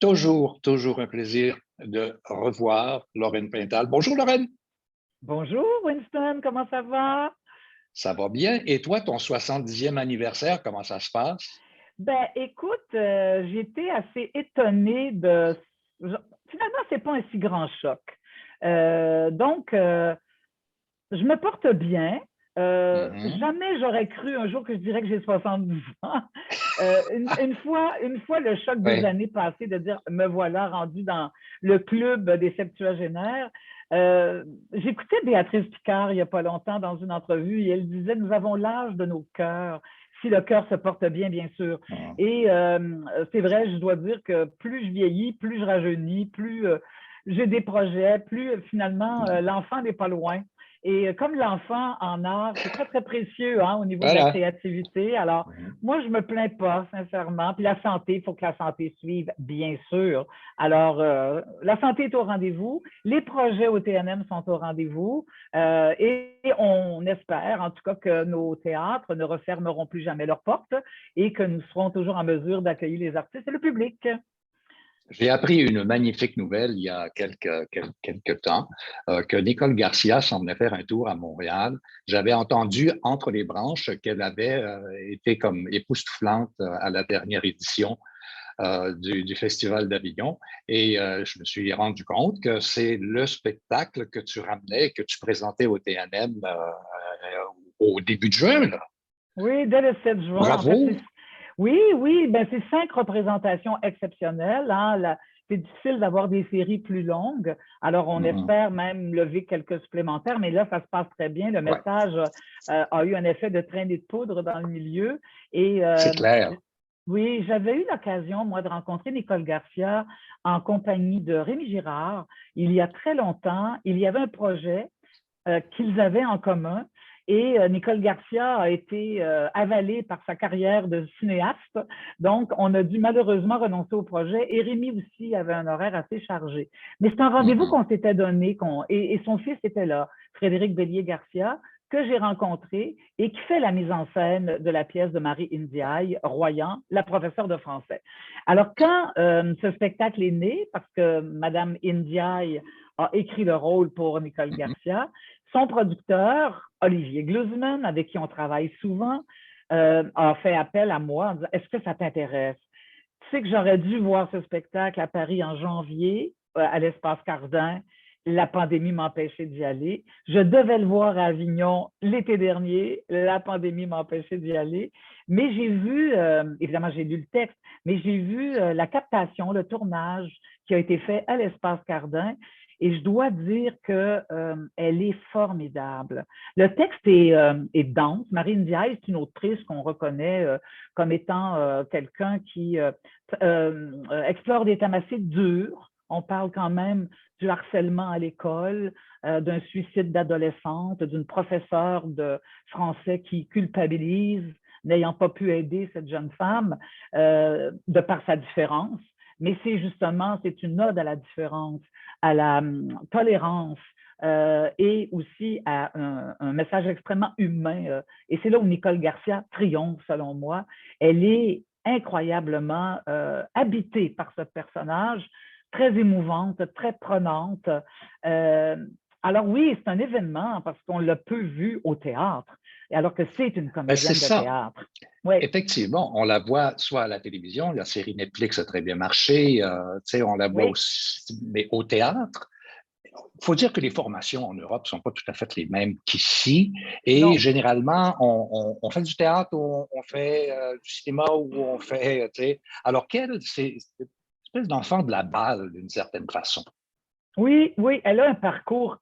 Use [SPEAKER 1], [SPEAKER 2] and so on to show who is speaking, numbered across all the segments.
[SPEAKER 1] Toujours un plaisir de revoir Lorraine Pintal. Bonjour Lorraine,
[SPEAKER 2] Bonjour Winston, comment ça va?
[SPEAKER 1] ça va bien? Et toi, ton 70e anniversaire, comment ça se passe?
[SPEAKER 2] Ben, écoute, j'étais assez étonnée de. Finalement, c'est pas un si grand choc. Donc, je me porte bien.
[SPEAKER 1] Mhm.
[SPEAKER 2] Jamais j'aurais cru un jour que je dirais que j'ai 70 ans. Une fois le choc des
[SPEAKER 1] Oui.
[SPEAKER 2] années passées de dire me voilà rendu dans le club des septuagénaires. J'écoutais Béatrice Picard il n'y a pas longtemps dans une entrevue et elle disait nous avons l'âge de nos cœurs. Si le cœur se porte bien, bien sûr.
[SPEAKER 1] Mhm.
[SPEAKER 2] Et c'est vrai, je dois dire que plus je vieillis, plus je rajeunis, plus j'ai des projets, plus finalement l'enfant n'est pas loin. Et comme l'enfant en art, c'est très, très précieux hein, au niveau de la
[SPEAKER 1] Voilà.
[SPEAKER 2] créativité. Alors,
[SPEAKER 1] Mhm.
[SPEAKER 2] moi, je me plains pas, sincèrement. Puis la santé, il faut que la santé suive, bien sûr. Alors, la santé est au rendez-vous. Les projets au TNM sont au rendez-vous. Et on espère, en tout cas, que nos théâtres ne refermeront plus jamais leurs portes et que nous serons toujours en mesure d'accueillir les artistes et le public.
[SPEAKER 1] J'ai appris une magnifique nouvelle il y a quelques temps, que Nicole Garcia s'en venait faire un tour à Montréal. J'avais entendu entre les branches qu'elle avait été comme époustouflante à la dernière édition du Festival d'Avignon. Et je me suis rendu compte que c'est le spectacle que tu ramenais, que tu présentais au TNM au début de juin, là.
[SPEAKER 2] Oui, dès le 7 juin. En fait,
[SPEAKER 1] Bravo!
[SPEAKER 2] oui, oui, ben c'est 5 représentations exceptionnelles. Hein. C'est difficile d'avoir des séries plus longues. Alors, on
[SPEAKER 1] Mhm.
[SPEAKER 2] espère même lever quelques supplémentaires, mais là, ça se passe très bien. Le
[SPEAKER 1] Ouais,
[SPEAKER 2] message a eu un effet de traînée de poudre dans le milieu. Et
[SPEAKER 1] c'est clair.
[SPEAKER 2] oui, j'avais eu l'occasion, moi, de rencontrer Nicole Garcia en compagnie de Rémi Girard il y a très longtemps. Il y avait un projet qu'ils avaient en commun. Et Nicole Garcia a été avalée par sa carrière de cinéaste. Donc, on a dû malheureusement renoncer au projet. Et Rémi aussi avait un horaire assez chargé. Mais c'est un rendez-vous
[SPEAKER 1] Mhm.
[SPEAKER 2] qu'on s'était donné. Et son fils était là, Frédéric Bélier-Garcia, que j'ai rencontré et qui fait la mise en scène de la pièce de Marie Ndiaye, Royan, la professeure de français. Alors, quand ce spectacle est né, parce que Madame Ndiaye a écrit le rôle pour Nicole
[SPEAKER 1] Mhm.
[SPEAKER 2] Garcia, son producteur, Olivier Glusman, avec qui on travaille souvent, a fait appel à moi en disant est-ce que ça t'intéresse? Tu sais que j'aurais dû voir ce spectacle à Paris en janvier, à l'Espace Cardin. La pandémie m'empêchait d'y aller. Je devais le voir à Avignon l'été dernier. La pandémie m'empêchait d'y aller. Mais j'ai vu, évidemment, j'ai lu le texte, mais j'ai vu la captation, le tournage qui a été fait à l'Espace Cardin. Et je dois dire qu'elle est formidable. Le texte est dense. Marie Ndiaye, c'est une autrice qu'on reconnaît comme étant quelqu'un qui explore des thèmes assez durs. On parle quand même du harcèlement à l'école, d'un suicide d'adolescente, d'une professeure de français qui culpabilise, n'ayant pas pu aider cette jeune femme de par sa différence. Mais c'est justement, c'est une ode à la différence, à la tolérance, et aussi à un message extrêmement humain. Et c'est là où Nicole Garcia triomphe, selon moi. Elle est incroyablement habitée par ce personnage, très émouvante, très prenante. Euh, alors oui, c'est un événement parce qu'on l'a peu vu au théâtre, alors que c'est une
[SPEAKER 1] Ben, c'est
[SPEAKER 2] comédienne de
[SPEAKER 1] ça.
[SPEAKER 2] théâtre. Oui,
[SPEAKER 1] Effectivement, on la voit soit à la télévision, la série Netflix a très bien marché, tu sais, on la voit
[SPEAKER 2] oui,
[SPEAKER 1] aussi, mais au théâtre, il faut dire que les formations en Europe sont pas tout à fait les mêmes qu'ici. Et
[SPEAKER 2] non.
[SPEAKER 1] généralement, on fait du théâtre, on fait du cinéma ou on fait, tu sais, alors qu'elle, c'est une espèce d'enfant de la balle d'une certaine façon.
[SPEAKER 2] Oui, oui, elle a un parcours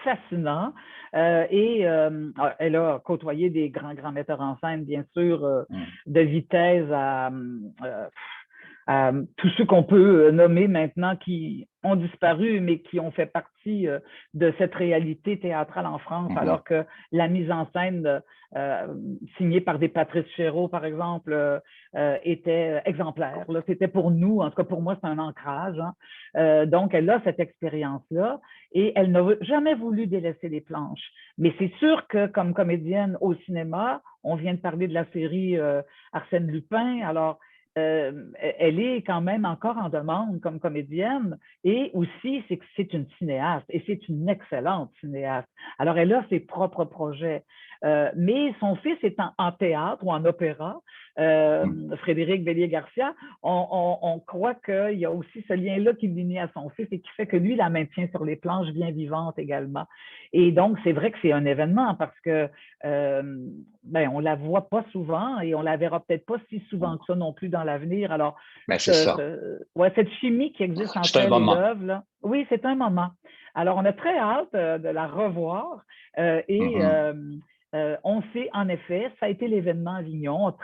[SPEAKER 2] fascinant et elle a côtoyé des grands, grands metteurs en scène, bien sûr,
[SPEAKER 1] Mm.
[SPEAKER 2] de vitesse à tous ceux qu'on peut nommer maintenant qui ont disparu, mais qui ont fait partie de cette réalité théâtrale en France,
[SPEAKER 1] Mhm.
[SPEAKER 2] alors que la mise en scène euh, signée par des Patrice Chéreau, par exemple, était exemplaire. C'était pour nous, en tout cas pour moi, c'est un ancrage. Hein. Donc, elle a cette expérience-là et elle n'a jamais voulu délaisser les planches. Mais c'est sûr que comme comédienne au cinéma, on vient de parler de la série Arsène Lupin, alors elle est quand même encore en demande comme comédienne et aussi c'est que c'est une cinéaste et c'est une excellente cinéaste. Alors elle a ses propres projets, mais son fils est en théâtre ou en opéra, Frédéric Bélier-Garcia. On croit qu'il y a aussi ce lien-là qui l'unit à son fils et qui fait que lui la maintient sur les planches bien vivantes également. Et donc c'est vrai que c'est un événement parce que ben, on la voit pas souvent et on la verra peut-être pas si souvent que ça non plus dans l'avenir. Alors,
[SPEAKER 1] Mais c'est ça.
[SPEAKER 2] ouais, cette chimie qui existe entre
[SPEAKER 1] C'est un
[SPEAKER 2] elle et
[SPEAKER 1] moment.
[SPEAKER 2] l'œuvre, là, oui, c'est un moment. Alors, on a très hâte de la revoir et on sait, en effet, ça a été l'événement à Avignon.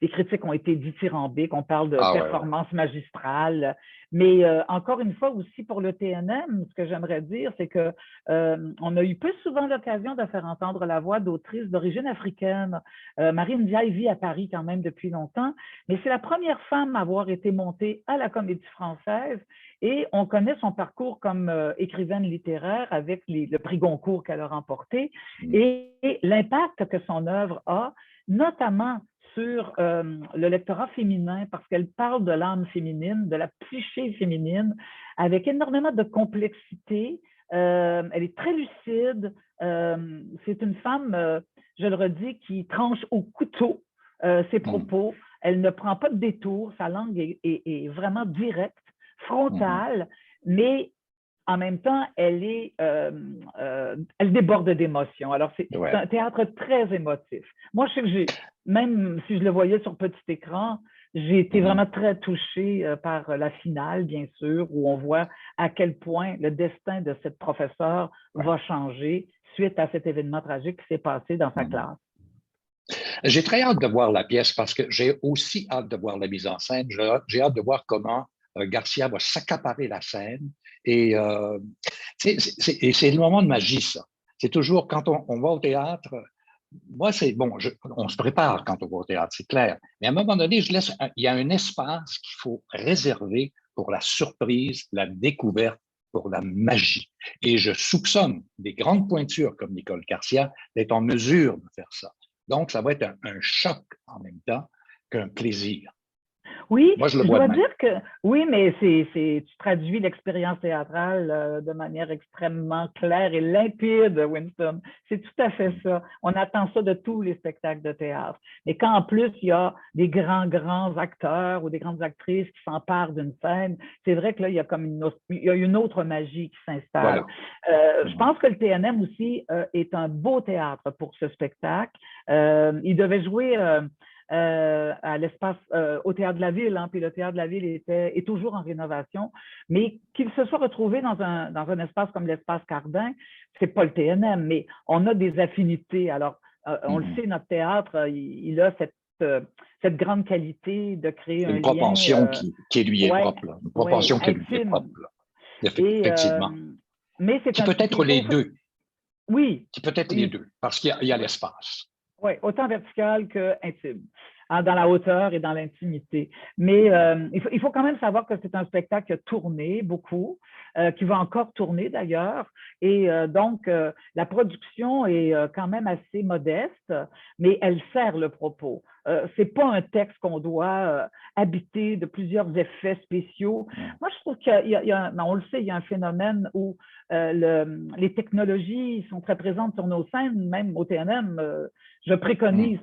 [SPEAKER 2] Les critiques ont été dithyrambiques, on parle de
[SPEAKER 1] Ah ouais, ouais.
[SPEAKER 2] performance magistrale, mais encore une fois aussi pour le TNM, ce que j'aimerais dire, c'est que on a eu peu souvent l'occasion de faire entendre la voix d'autrices d'origine africaine. Marie Ndiaye vit à Paris quand même depuis longtemps, mais c'est la première femme à avoir été montée à la Comédie Française et on connaît son parcours comme écrivaine littéraire avec le prix Goncourt qu'elle a remporté et l'impact que son œuvre a, notamment sur le lectorat féminin parce qu'elle parle de l'âme féminine, de la psyché féminine, avec énormément de complexité. Elle est très lucide. C'est une femme, je le redis, qui tranche au couteau ses propos. Elle ne prend pas de détour. Sa langue est vraiment directe, frontale, mais en même temps, elle déborde d'émotions. Alors, c'est un théâtre très émotif. Moi, je sais que même si je le voyais sur petit écran, j'ai été vraiment très touchée par la finale, bien sûr, où on voit à quel point le destin de cette professeure va changer suite à cet événement tragique qui s'est passé dans sa classe.
[SPEAKER 1] J'ai très hâte de voir la pièce parce que j'ai aussi hâte de voir la mise en scène. J'ai hâte de voir comment Garcia va s'accaparer la scène. Et c'est le moment de magie, ça. C'est toujours quand on va au théâtre. Moi, c'est bon, on se prépare quand on va au théâtre, c'est clair. Mais à un moment donné, il y a un espace qu'il faut réserver pour la surprise, la découverte, pour la magie. Et je soupçonne des grandes pointures comme Nicole Garcia d'être en mesure de faire ça. Donc, ça va être un choc en même temps qu'un plaisir.
[SPEAKER 2] Oui,
[SPEAKER 1] moi, je le
[SPEAKER 2] je
[SPEAKER 1] vois de
[SPEAKER 2] dois
[SPEAKER 1] même.
[SPEAKER 2] dire que oui, mais tu traduis l'expérience théâtrale de manière extrêmement claire et limpide, Winston. C'est tout à fait ça. On attend ça de tous les spectacles de théâtre. Mais quand en plus il y a des grands acteurs ou des grandes actrices qui s'emparent d'une scène, c'est vrai que là, il y a comme une autre magie qui s'installe.
[SPEAKER 1] Voilà.
[SPEAKER 2] Je pense que le TNM aussi est un beau théâtre pour ce spectacle. Il devait jouer à l'espace, au Théâtre de la Ville, hein, puis le Théâtre de la Ville est toujours en rénovation, mais qu'il se soit retrouvé dans un espace comme l'espace Cardin, c'est pas le TNM, mais on a des affinités. Alors, on le sait, notre théâtre, il a cette grande qualité de créer un
[SPEAKER 1] Une
[SPEAKER 2] lien
[SPEAKER 1] propension qui lui est propre. Une propension qui lui est propre.
[SPEAKER 2] et,
[SPEAKER 1] Effectivement.
[SPEAKER 2] mais c'est
[SPEAKER 1] Qui peut être les deux.
[SPEAKER 2] Oui.
[SPEAKER 1] Qui peut être les deux, parce qu'il y a l'espace.
[SPEAKER 2] Oui, autant vertical qu'intime, hein, dans la hauteur et dans l'intimité. Mais il faut quand même savoir que c'est un spectacle qui a tourné beaucoup, qui va encore tourner d'ailleurs. Et donc, la production est quand même assez modeste, mais elle sert le propos. C'est pas un texte qu'on doit habiter de plusieurs effets spéciaux. Moi, je trouve on le sait, il y a un phénomène où les technologies sont très présentes sur nos scènes, même au TNM. Je préconise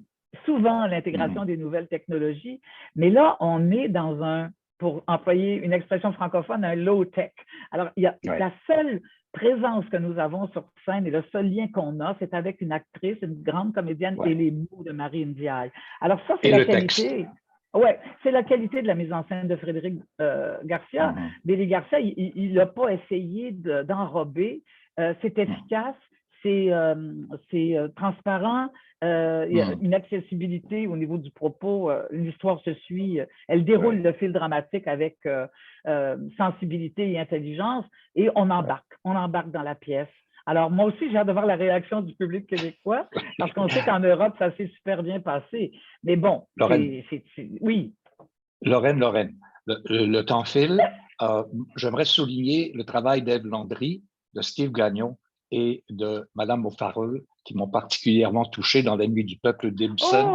[SPEAKER 2] souvent l'intégration des nouvelles technologies, mais là, on est dans pour employer une expression francophone, un low-tech. Alors, la seule présence que nous avons sur scène et le seul lien qu'on a, c'est avec une actrice, une grande comédienne et les mots de Marie Ndiaye. Alors ça, c'est la qualité. Oui, c'est la qualité de la mise en scène de Frédéric Garcia. Béli Garcia, il n'a pas essayé d'enrober. C'est efficace, c'est transparent, il y a une accessibilité au niveau du propos, l'histoire se suit, elle déroule le fil dramatique avec sensibilité et intelligence et on embarque dans la pièce. Alors, moi aussi, j'ai hâte de voir la réaction du public québécois, parce qu'on sait qu'en Europe, ça s'est super bien passé. Mais bon, oui.
[SPEAKER 1] Lorraine, le temps file. J'aimerais souligner le travail d'Ève Landry, de Steve Gagnon et de Madame O'Farrell, qui m'ont particulièrement touché dans La Nuit du peuple d'Ibsen,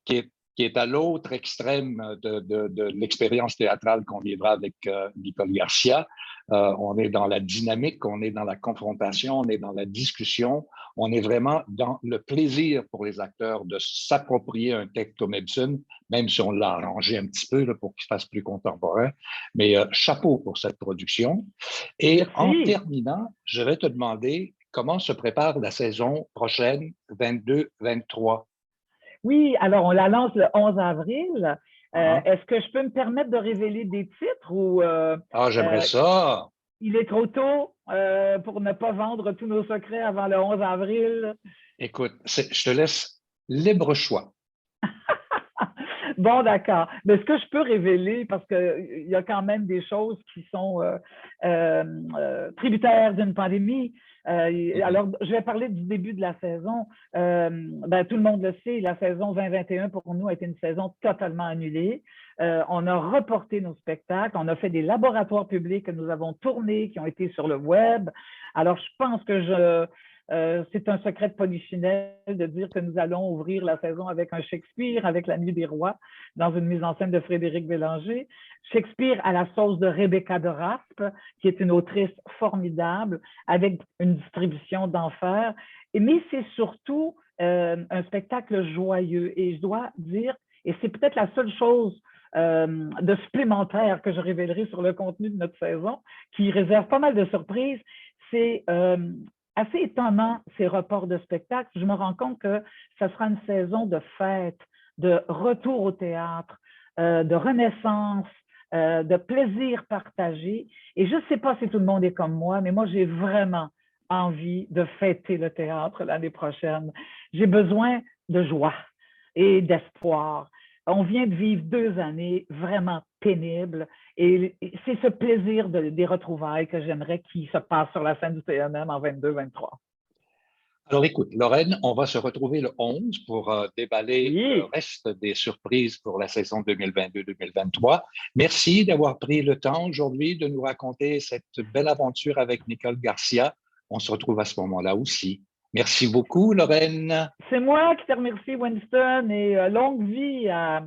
[SPEAKER 1] qui qui est à l'autre extrême de l'expérience théâtrale qu'on vivra avec Nicole Garcia. On est dans la dynamique, on est dans la confrontation, on est dans la discussion, on est vraiment dans le plaisir pour les acteurs de s'approprier un texte comme Ibsen, même si on l'a arrangé un petit peu là, pour qu'il fasse plus contemporain. Mais chapeau pour cette production. Et
[SPEAKER 2] Merci.
[SPEAKER 1] en terminant, je vais te demander comment se prépare la saison prochaine, 22-23.
[SPEAKER 2] Oui, alors on la lance le 11 avril.
[SPEAKER 1] Ah,
[SPEAKER 2] Est-ce que je peux me permettre de révéler des titres ou
[SPEAKER 1] j'aimerais ça.
[SPEAKER 2] il est trop tôt pour ne pas vendre tous nos secrets avant le 11 avril?
[SPEAKER 1] Écoute, je te laisse libre choix.
[SPEAKER 2] Bon, d'accord. Mais ce que je peux révéler, parce qu'il y a quand même des choses qui sont tributaires d'une pandémie. Alors, je vais parler du début de la saison. Tout le monde le sait, la saison 2021 pour nous a été une saison totalement annulée. On a reporté nos spectacles, on a fait des laboratoires publics que nous avons tournés, qui ont été sur le web. Alors, je pense que c'est un secret de polichinelle de dire que nous allons ouvrir la saison avec un Shakespeare, avec La Nuit des Rois, dans une mise en scène de Frédéric Bélanger. Shakespeare à la sauce de Rebecca de Raspe, qui est une autrice formidable, avec une distribution d'enfer. Mais c'est surtout un spectacle joyeux. Et je dois dire, et c'est peut-être la seule chose de supplémentaire que je révélerai sur le contenu de notre saison, qui réserve pas mal de surprises, c'est assez étonnant, ces reports de spectacles. Je me rends compte que ce sera une saison de fête, de retour au théâtre, de renaissance, de plaisir partagé. Et je ne sais pas si tout le monde est comme moi, mais moi, j'ai vraiment envie de fêter le théâtre l'année prochaine. J'ai besoin de joie et d'espoir. On vient de vivre 2 années vraiment pénibles et c'est ce plaisir des retrouvailles que j'aimerais qu'il se passe sur la scène du TNM en 22-23.
[SPEAKER 1] Alors écoute, Lorraine, on va se retrouver le 11 pour déballer le
[SPEAKER 2] Oui,
[SPEAKER 1] reste des surprises pour la saison 2022-2023. Merci d'avoir pris le temps aujourd'hui de nous raconter cette belle aventure avec Nicole Garcia. On se retrouve à ce moment-là aussi. Merci beaucoup, Lorraine.
[SPEAKER 2] c'est moi qui te remercie, Winston, et longue vie à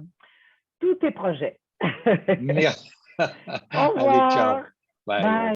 [SPEAKER 2] tous tes projets.
[SPEAKER 1] Merci.
[SPEAKER 2] Au
[SPEAKER 1] Allez, ciao.
[SPEAKER 2] revoir.
[SPEAKER 1] Bye.
[SPEAKER 2] Bye.